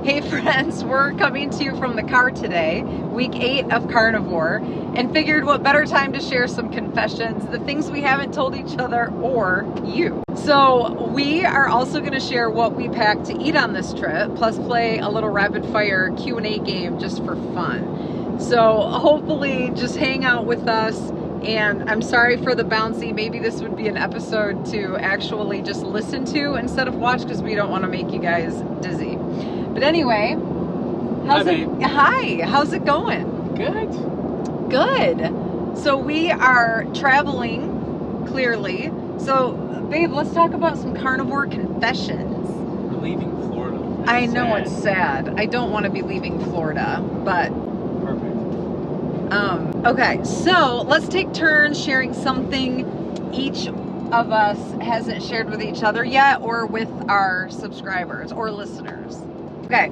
Hey friends, we're coming to you from the car today, week 8 of Carnivore, and figured what better time to share some confessions, the things we haven't told each other or you. So we are also going to share what we packed to eat on this trip, plus play a little rapid fire Q&A game just for fun. So hopefully just hang out with us. And I'm sorry for the bouncy. Maybe this would be an episode to actually just listen to instead of watch, because we don't want to make you guys dizzy. But anyway, hi, how's it going? Good. So we are traveling, clearly. So, babe, let's talk about some carnivore confessions. We're leaving Florida. That's I know, sad. it's sad. I don't want to be leaving Florida, but... Perfect. Okay, so let's take turns sharing something each of us hasn't shared with each other yet, or with our subscribers or listeners. Okay,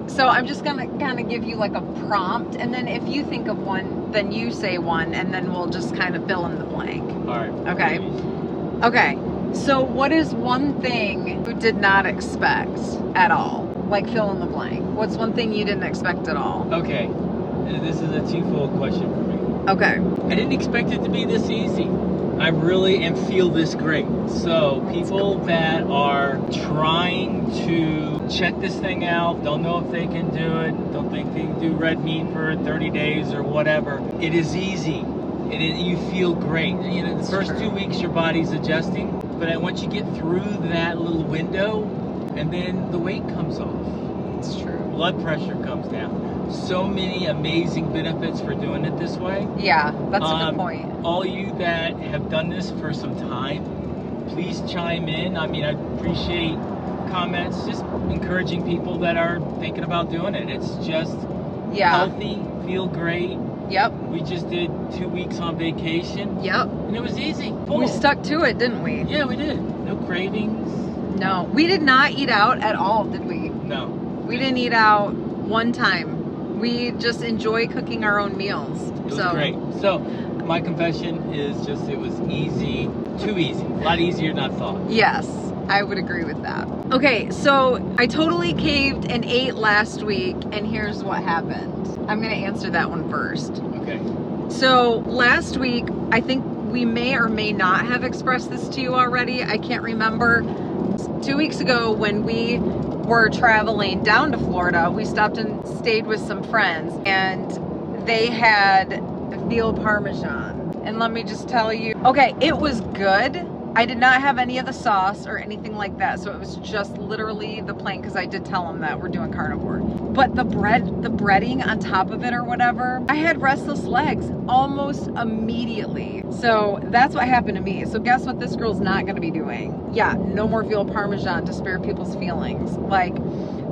so I'm just gonna kind of give you like a prompt, and then if you think of one, then you say one, and then we'll just kind of fill in the blank. All right. Okay. Okay, so what is one thing you did not expect at all? Like, fill in the blank. What's one thing you didn't expect at all? Okay. This is a twofold question for me. Okay. I didn't expect it to be this easy. I really am feel this great. So people that are trying to check this thing out, don't know if they can do it, don't think they can do red meat for 30 days or whatever. It is easy. You feel great. You know, the first 2 weeks your body's adjusting, but once you get through that little window, and then the weight comes off. It's true. Blood pressure comes down. So many amazing benefits for doing it this way. Yeah, that's a good point. All you that have done this for some time, please chime in. I mean, I appreciate comments, just encouraging people that are thinking about doing it. It's just healthy, feel great. Yep. We just did 2 weeks on vacation. Yep. And it was easy. Boom. We stuck to it, didn't we? Yeah, we did. No cravings. No. We did not eat out at all, did we? No. We didn't eat out one time. We just enjoy cooking our own meals. It was great. So my confession is just it was easy, too easy. A lot easier than I thought. Yes, I would agree with that. Okay, so I totally caved and ate last week, and here's what happened. I'm going to answer that one first. Okay. So last week, I think we may or may not have expressed this to you already. I can't remember. 2 weeks ago, when we were traveling down to Florida, we stopped and stayed with some friends, and they had veal parmesan. And let me just tell you, okay, it was good. I did not have any of the sauce or anything like that, so it was just literally the plain, because I did tell them that we're doing carnivore. But the breading on top of it or whatever, I had restless legs almost immediately. So that's what happened to me. So guess what this girl's not gonna be doing? Yeah, no more veal parmesan to spare people's feelings. Like,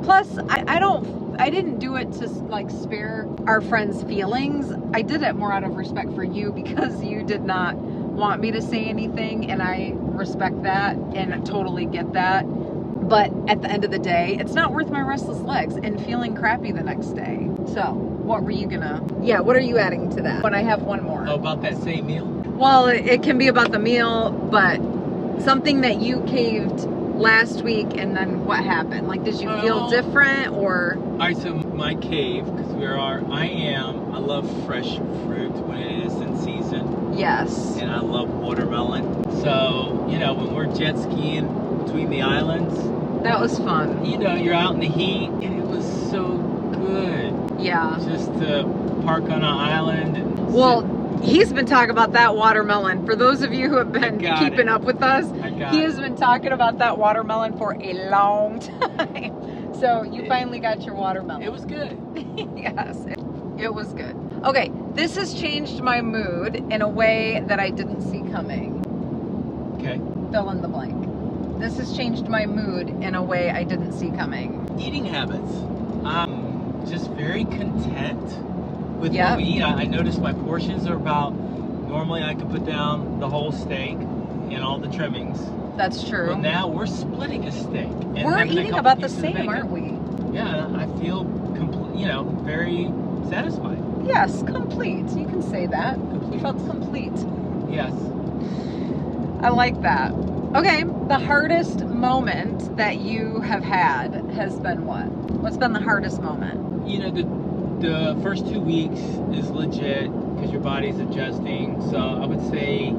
plus I didn't do it to like spare our friends' feelings. I did it more out of respect for you, because you did not want me to say anything, and I respect that and totally get that. But at the end of the day, it's not worth my restless legs and feeling crappy the next day. So what are you adding to that? When I have one more. Oh, about that same meal? Well, it can be about the meal, but something that you caved last week, and then what happened? Like, did you feel different, or? All right, so my cave, because I love fresh fruit when it is in season. Yes. And I love watermelon. So, you know, when we're jet skiing between the islands. That was fun. You know, you're out in the heat, and it was so good. Yeah. Just to park on an island. And he's been talking about that watermelon. For those of you who have been keeping up with us, he has been talking about that watermelon for a long time. So you finally got your watermelon. It was good. Yes, it was good. Okay, this has changed my mood in a way that I didn't see coming. Okay. Fill in the blank. This has changed my mood in a way I didn't see coming. Eating habits. I'm just very content with what we eat. I noticed my portions are about, normally I could put down the whole steak and all the trimmings. That's true. Well, now we're splitting a steak. And we're eating about the same, aren't we? Yeah, I feel very satisfied. Yes, complete. You can say that. You felt complete. Yes. I like that. Okay, the hardest moment that you have had has been what? What's been the hardest moment? You know, the first 2 weeks is legit because your body's adjusting. So I would say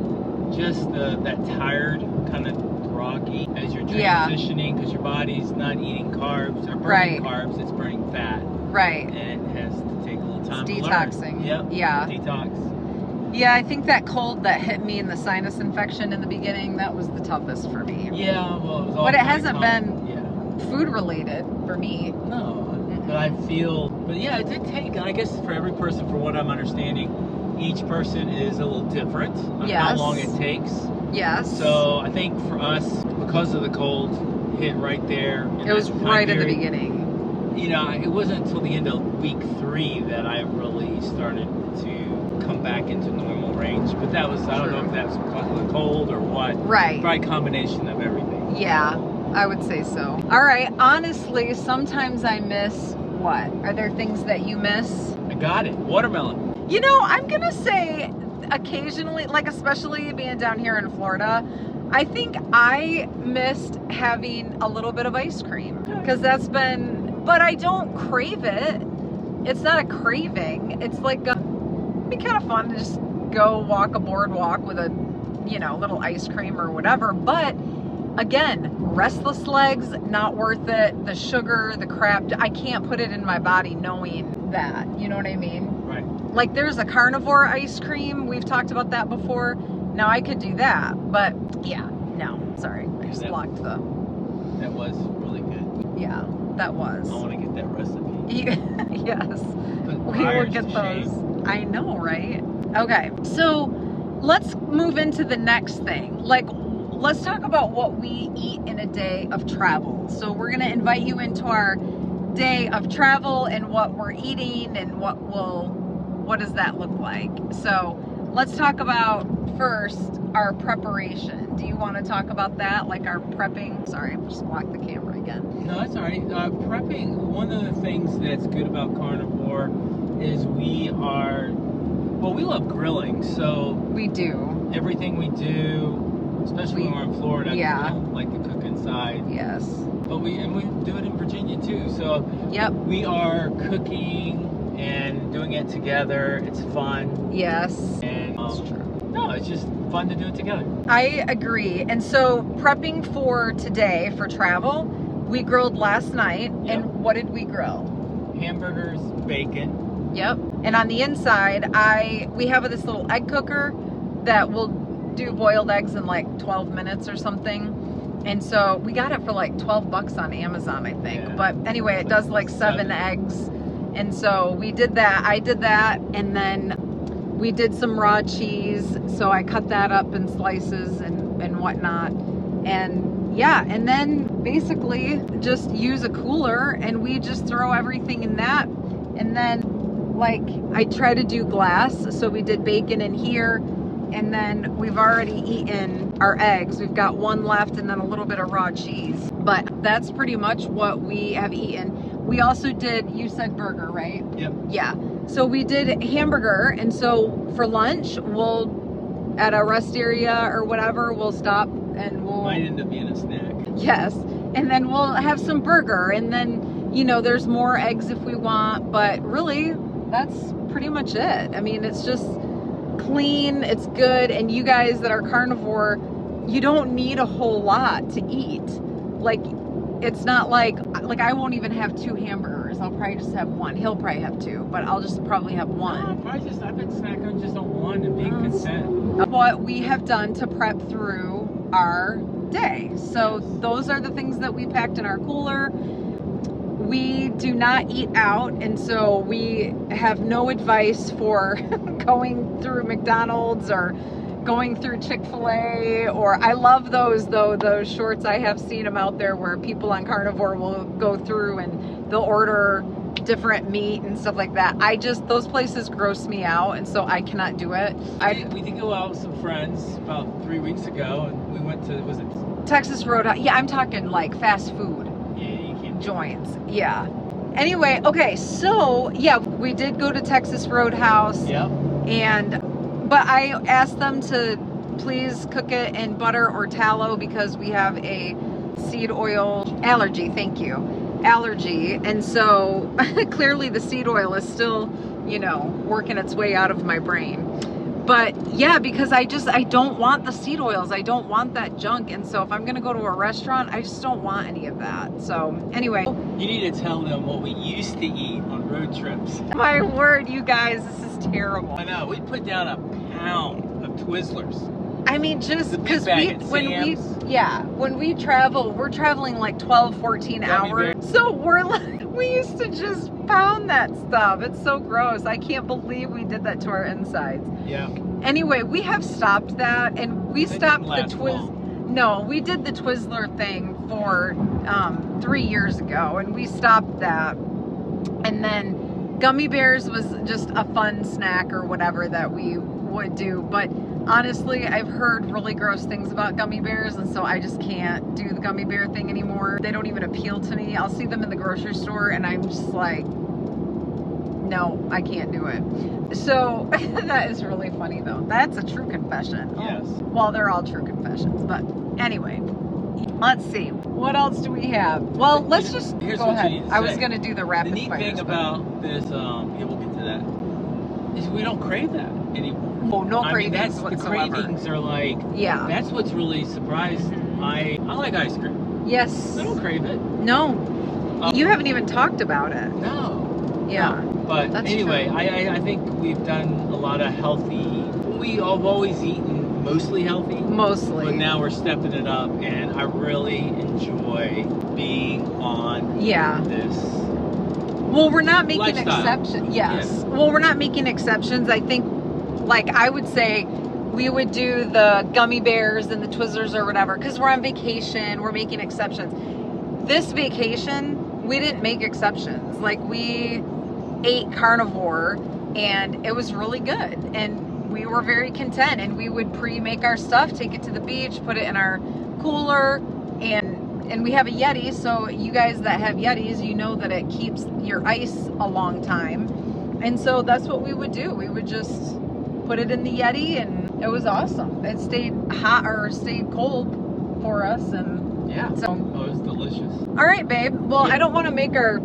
just that tired, kind of groggy as you're transitioning because your body's not eating carbs or burning carbs, it's burning fat. Right. And it has to take a little time to detoxing. learn. Yep. Yeah. Detox. Yeah, I think that cold that hit me in the sinus infection in the beginning, that was the toughest for me. Yeah, well, it was all but it hasn't been yeah. food related for me. No, but I feel, but yeah, it did take, I guess for every person, for what I'm understanding, each person is a little different on how long it takes. Yes. So I think for us, because of the cold hit right there. It was right at the beginning. You know, it wasn't until the end of week 3 that I really started to come back into normal range. But that was, I don't know if that's because of the cold or what. Right. Probably a combination of everything. Yeah, I would say so. All right, honestly, sometimes I miss what? Are there things that you miss? I got it. Watermelon. You know, I'm going to say occasionally, like especially being down here in Florida, I think I missed having a little bit of ice cream because that's been, but I don't crave it. It's not a craving. It's like, it'd be kind of fun to just go walk a boardwalk with a, you know, little ice cream or whatever. But again, restless legs, not worth it. The sugar, the crap, I can't put it in my body knowing that, you know what I mean? Right. Like there's a carnivore ice cream. We've talked about that before. Now I could do that, but yeah, no, sorry. I just blocked the. That was really good. Yeah, that was. I want to get that recipe. Yes. We will get those. I know, right? Okay, so let's move into the next thing. Like, let's talk about what we eat in a day of travel. So we're going to invite you into our day of travel and what we're eating and what does that look like? So let's talk about first our preparation. Do you want to talk about that? Like our prepping? Sorry, I just blocked the camera again. No, that's all right. Prepping, one of the things that's good about carnivore is we love grilling. So we do. Everything we do, especially when we're in Florida, we don't like to cook inside. Yes. But we do it in Virginia too. So we are cooking and doing it together. It's fun. Yes. And that's true. No, it's just fun to do it together. I agree. And so prepping for today for travel, we grilled last night. And what did we grill? Hamburgers, bacon. Yep. And on the inside, we have this little egg cooker that will do boiled eggs in like 12 minutes or something. And so we got it for like $12 on Amazon, I think. Yeah. But anyway, it does like 7 eggs. And so we did that. I did that. And then we did some raw cheese. So I cut that up in slices and whatnot. And yeah, and then basically just use a cooler and we just throw everything in that. And then like I try to do glass. So we did bacon in here. And then we've already eaten our eggs. We've got 1 left and then a little bit of raw cheese. But that's pretty much what we have eaten. We also did, you said burger, right? Yep. Yeah. So we did hamburger. And so for lunch, we'll, at a rest area or whatever, we'll stop and we'll. Might end up being a snack. Yes. And then we'll have some burger. And then, you know, there's more eggs if we want. But really, that's pretty much it. I mean, it's just clean, it's good, and you guys that are carnivore, you don't need a whole lot to eat. Like, it's not like I won't even have 2 hamburgers. I'll probably just have 1. He'll probably have 2, but I'll just probably have 1. I've been snacking just on 1 and being content. What we have done to prep through our day. So those are the things that we packed in our cooler. We do not eat out, and so we have no advice for going through McDonald's or going through Chick-fil-A, or I love those shorts. I have seen them out there where people on carnivore will go through and they'll order different meat and stuff like that. Those places gross me out, and so I cannot do it. We did go out with some friends about 3 weeks ago, and we went to, was it Texas Roadhouse? Yeah, I'm talking like fast food. Joints. Yeah. Anyway, okay, so yeah, we did go to Texas Roadhouse. Yep. But I asked them to please cook it in butter or tallow because we have a seed oil allergy. Thank you. allergy, and so clearly the seed oil is still, you know, working its way out of my brain. But yeah, because I don't want the seed oils. I don't want that junk. And so if I'm going to go to a restaurant, I just don't want any of that. So anyway. You need to tell them what we used to eat on road trips. My word, you guys, this is terrible. I know. We put down a pound of Twizzlers. I mean, just because when we travel, we're traveling like 12, 14 hours. So we used to just pound that stuff. It's so gross. I can't believe we did that to our insides. Yeah. Anyway, we have stopped that, and we stopped the No, we did the Twizzler thing for 3 years ago, and we stopped that. And then gummy bears was just a fun snack or whatever that we would do. But honestly, I've heard really gross things about gummy bears, and so I just can't do the gummy bear thing anymore. They don't even appeal to me. I'll see them in the grocery store, and I'm just like, no, I can't do it. So that is really funny, though. That's a true confession. Yes. Well, they're all true confessions, but anyway. Let's see. What else do we have? Well, let's just go ahead. I was going to do the rapid fire. The neat thing about this, yeah, we'll get to that, is we don't crave that anymore. Oh, no cravings whatsoever. The cravings are like, yeah. That's what's really surprised. I like ice cream. Yes. I don't crave it. No. You haven't even talked about it. No. Yeah. No. But that's anyway, true. I think we've done a lot of healthy. We have always eaten mostly healthy. Mostly. But now we're stepping it up, and I really enjoy being on this. Well, we're not making lifestyle. exceptions. Yes. Yeah. Well, we're not making exceptions. I think, like, I would say we would do the gummy bears and the Twizzlers or whatever because we're on vacation. We're making exceptions. This vacation, we didn't make exceptions. Like, we ate carnivore, and it was really good. And we were very content. And we would pre-make our stuff, take it to the beach, put it in our cooler, and we have a Yeti. So you guys that have Yetis, you know that it keeps your ice a long time. And so that's what we would do. We would just put it in the Yeti, and it was awesome. It stayed hot or stayed cold for us, and yeah, so it was delicious. All right, babe. Well, I don't want to make our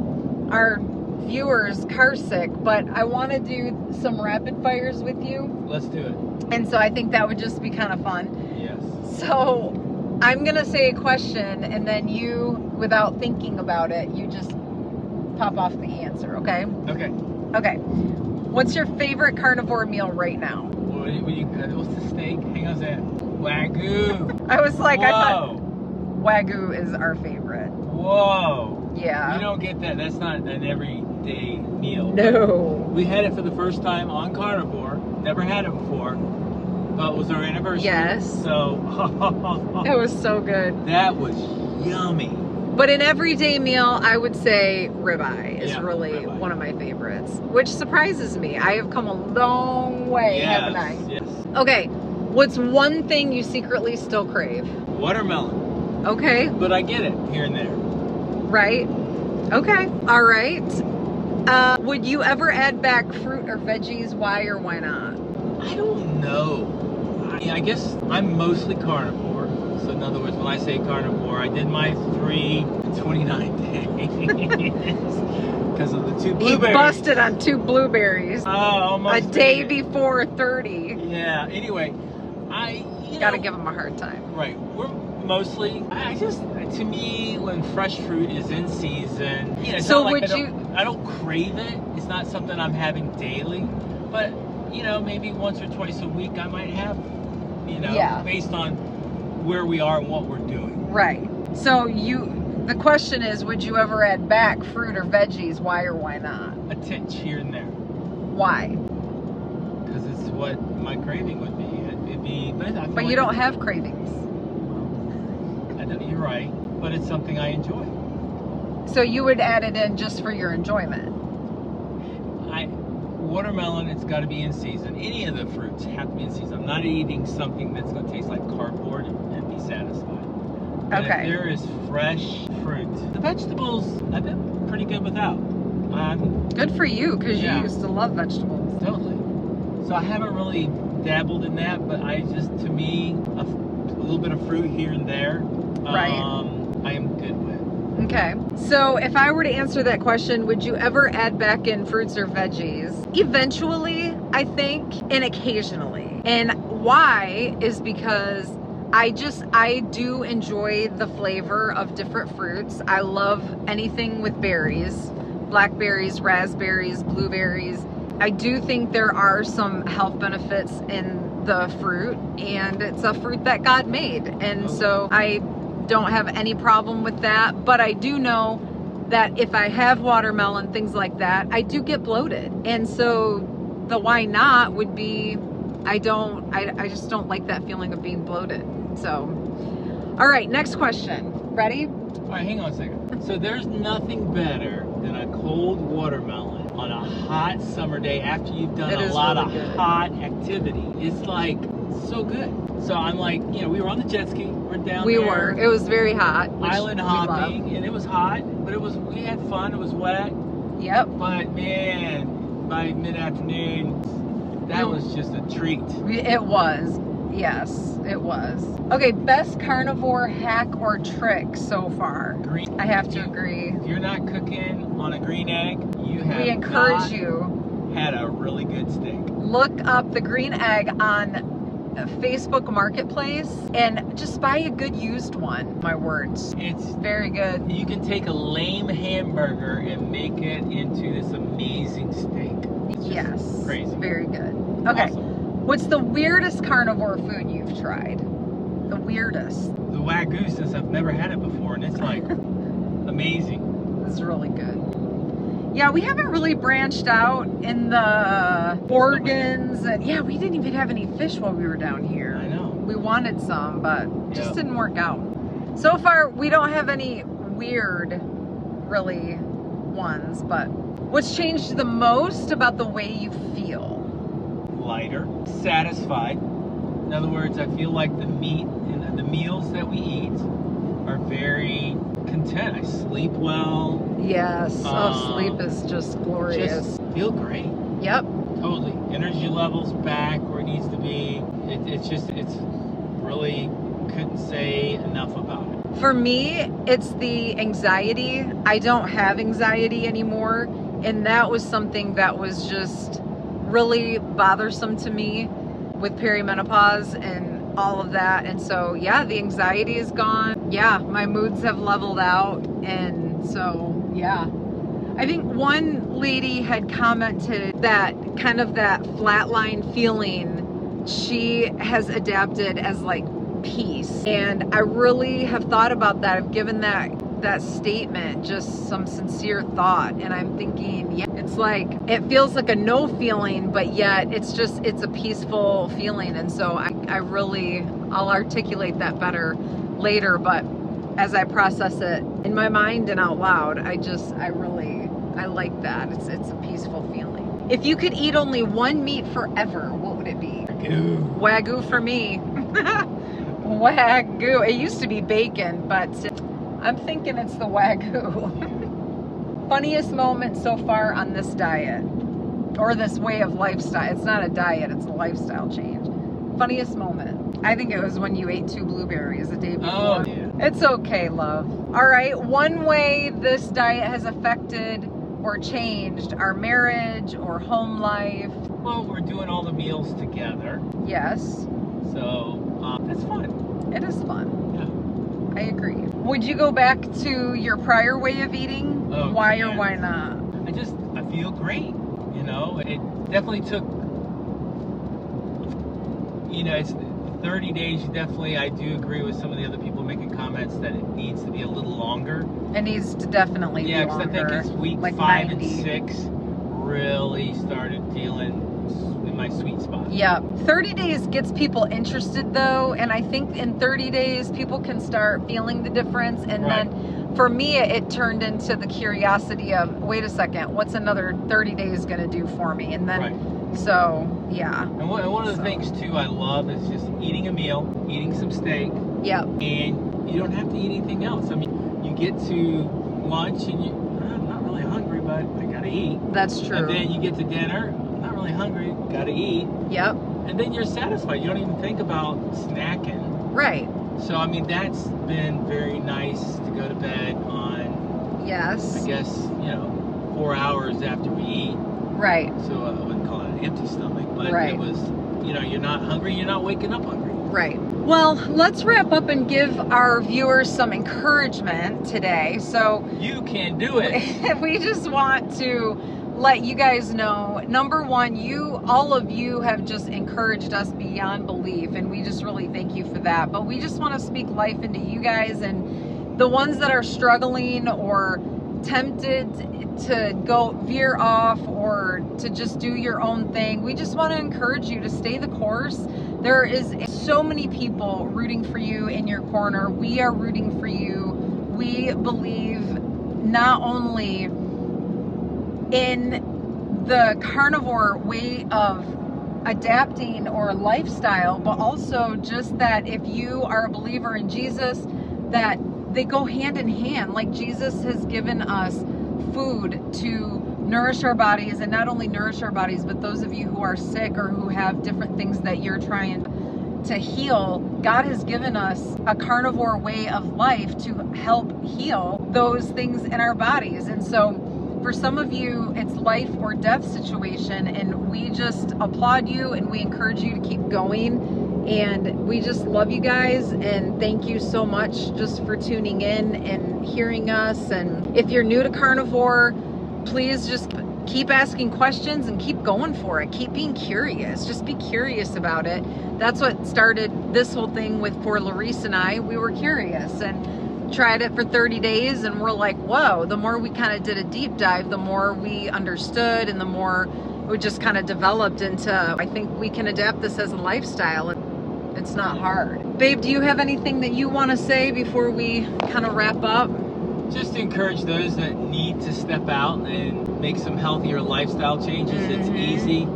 viewers car sick, but I want to do some rapid fires with you. Let's do it. And so I think that would just be kind of fun. Yes. So I'm gonna say a question, and then you, without thinking about it, you just pop off the answer. Okay? Okay. Okay. What's your favorite carnivore meal right now? What's the steak? Hang on a second. Wagyu. I was like, Whoa. I thought Wagyu is our favorite. Whoa. Yeah. You don't get that. That's not an everyday meal. No. We had it for the first time on carnivore. Never had it before. But it was our anniversary. Yes. So. It was so good. That was yummy. But an everyday meal, I would say ribeye is really ribeye. One of my favorites, which surprises me. I have come a long way, haven't I? Yes. Okay, what's one thing you secretly still crave? Watermelon. Okay. But I get it here and there. Right? Okay. All right. Would you ever add back fruit or veggies? Why or why not? I don't know. I guess I'm mostly carnivore. So in other words, when I say carnivore, I did my 329 days because of the 2 blueberries. He busted on 2 blueberries. Oh, almost. A day before 30. Yeah. Anyway, Gotta give him a hard time. Right. We're mostly. To me, when fresh fruit is in season, it's so not like would I don't crave it. It's not something I'm having daily, but maybe once or twice a week I might have. Based on where we are and what we're doing. Right. So the question is, would you ever add back fruit or veggies? Why or why not? A tinge here and there. Why? Because it's what my craving would be. But you don't have cravings. I know, you're right, but it's something I enjoy. So you would add it in just for your enjoyment? Watermelon, it's got to be in season. Any of the fruits have to be in season. I'm not eating something that's going to taste like cardboard and be satisfied. But okay. If there is fresh fruit, the vegetables, I've been pretty good without. Good for you, because you used to love vegetables. Totally. So I haven't really dabbled in that, but to me, a little bit of fruit here and there, right. I am good with. Okay. So if I were to answer that question, would you ever add back in fruits or veggies? Eventually, I think, and occasionally. And why is because I do enjoy the flavor of different fruits. I love anything with berries, blackberries, raspberries, blueberries. I do think there are some health benefits in the fruit, and it's a fruit that God made. And so I don't have any problem with that. But I do know that if I have watermelon, things like that, I do get bloated. And so the why not would be, I just don't like that feeling of being bloated. So, all right, next question. Ready? All right, hang on a second. So there's nothing better than a cold watermelon on a hot summer day after you've done a lot of hot activity. It's like so good. So I'm like, you know, we were on the jet ski. We're down We there. were. It was very hot. Island hopping, and it was hot, but we had fun. It was wet. Yep. But man, by mid-afternoon, that was just a treat. It was. Yes, it was. Okay, best carnivore hack or trick so far? Green. I have to agree. If you're not cooking on a green egg, you have We encourage you. Had a really good steak. Look up the green egg on Facebook Marketplace and just buy a good used one. My words. It's very good. You can take a lame hamburger and make it into this amazing steak. It's just crazy. Very good. Okay. Awesome. What's the weirdest carnivore food you've tried? The weirdest. The Wagyu, since I've never had it before, and it's like amazing. It's really good. Yeah, we haven't really branched out in the organs, and yeah, we didn't even have any fish while we were down here. I know. We wanted some, but just didn't work out. So far, we don't have any weird, really, ones, but what's changed the most about the way you feel? Lighter, satisfied. In other words, I feel like the meat and the meals that we eat are very content. I sleep well. Yes. Sleep is just glorious. Just feel great. Yep. Totally. Energy levels back where it needs to be. It's really, couldn't say enough about it. For me, it's the anxiety. I don't have anxiety anymore. And that was something that was just really bothersome to me with perimenopause and all of that. And so, yeah, the anxiety is gone. Yeah, my moods have leveled out. And so, yeah. I think one lady had commented that kind of that flatline feeling she has adapted as like peace. And I really have thought about that. I've given that statement just some sincere thought, and I'm thinking, yeah, it's like it feels like a no feeling, but yet it's a peaceful feeling. And so I'll articulate that better later, but as I process it in my mind and out loud, I like that. It's a peaceful feeling. If you could eat only one meat forever, what would it be? Wagyu. Wagyu for me. Wagyu. It used to be bacon, but I'm thinking it's the Wagyu. Funniest moment so far on this diet, or this way of lifestyle. It's not a diet, it's a lifestyle change. Funniest moment. I think it was when you ate 2 blueberries the day before. Oh, yeah. It's okay, love. All right, one way this diet has affected or changed our marriage or home life. Well, we're doing all the meals together. Yes. So, that's fun. It is fun. Yeah. I agree. Would you go back to your prior way of eating? Oh, why yeah. or why not? I feel great. You know, it definitely took, it's 30 days. I do agree with some of the other people making comments that it needs to be a little longer. It needs to definitely be longer. Yeah, because I think it's week like 5 90. and 6 really started feeling in my sweet spot. Yeah. 30 days gets people interested though, and I think in 30 days people can start feeling the difference, and then for me it turned into the curiosity of, wait a second, what's another 30 days going to do for me? And then so yeah. And one of the things too I love is just eating a meal, eating some steak. Yep. And you don't have to eat anything else. I mean, you get to lunch and I'm not really hungry, but I gotta eat. That's true. And then you get to dinner, I'm not really hungry, gotta eat. Yep. And then you're satisfied. You don't even think about snacking. Right. So I mean, that's been very nice to go to bed on Yes. I guess, 4 hours after we eat. Right. So I wouldn't call it an empty stomach, but Right. it was, you're not hungry, you're not waking up hungry. Right. Well, let's wrap up and give our viewers some encouragement today. So You can do it. we just want to let you guys know, number one, all of you have just encouraged us beyond belief, and we just really thank you for that. But we just want to speak life into you guys, and the ones that are struggling or tempted to go veer off or to just do your own thing, we just want to encourage you to stay the course. There is so many people rooting for you in your corner. We are rooting for you. We believe not only in the carnivore way of adapting or lifestyle, but also just that if you are a believer in Jesus, that they go hand in hand. Like Jesus has given us food to nourish our bodies, and not only nourish our bodies, but those of you who are sick or who have different things that you're trying to heal, God has given us a carnivore way of life to help heal those things in our bodies. And so for some of you, it's life or death situation, and we just applaud you and we encourage you to keep going. And we just love you guys, and thank you so much just for tuning in and hearing us. And if you're new to carnivore, please just keep asking questions and keep going for it. Keep being curious. Just be curious about it. That's what started this whole thing for Larice and I. We were curious and tried it for 30 days, and we're like, whoa. The more we kind of did a deep dive, the more we understood, and the more we just kind of developed into, I think we can adapt this as a lifestyle. It's not hard. Babe, do you have anything that you want to say before we kind of wrap up? Just to encourage those that need to step out and make some healthier lifestyle changes. It's easy.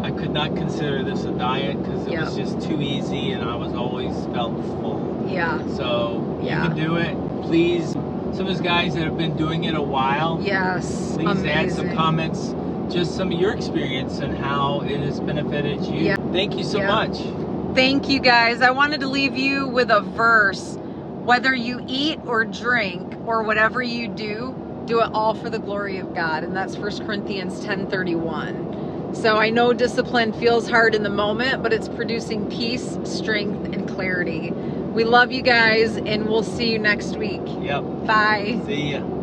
I could not consider this a diet because it was just too easy, and I was always felt full. Yeah. So you can do it. Please, some of those guys that have been doing it a while, yes, please add some comments, just some of your experience and how it has benefited you. Yeah. Thank you so much. Thank you guys. I wanted to leave you with a verse. Whether you eat or drink or whatever you do it all for the glory of God. And that's 1 Corinthians 10:31. So I know discipline feels hard in the moment, but it's producing peace, strength, and clarity. We love you guys, and we'll see you next week. Yep. Bye. See ya.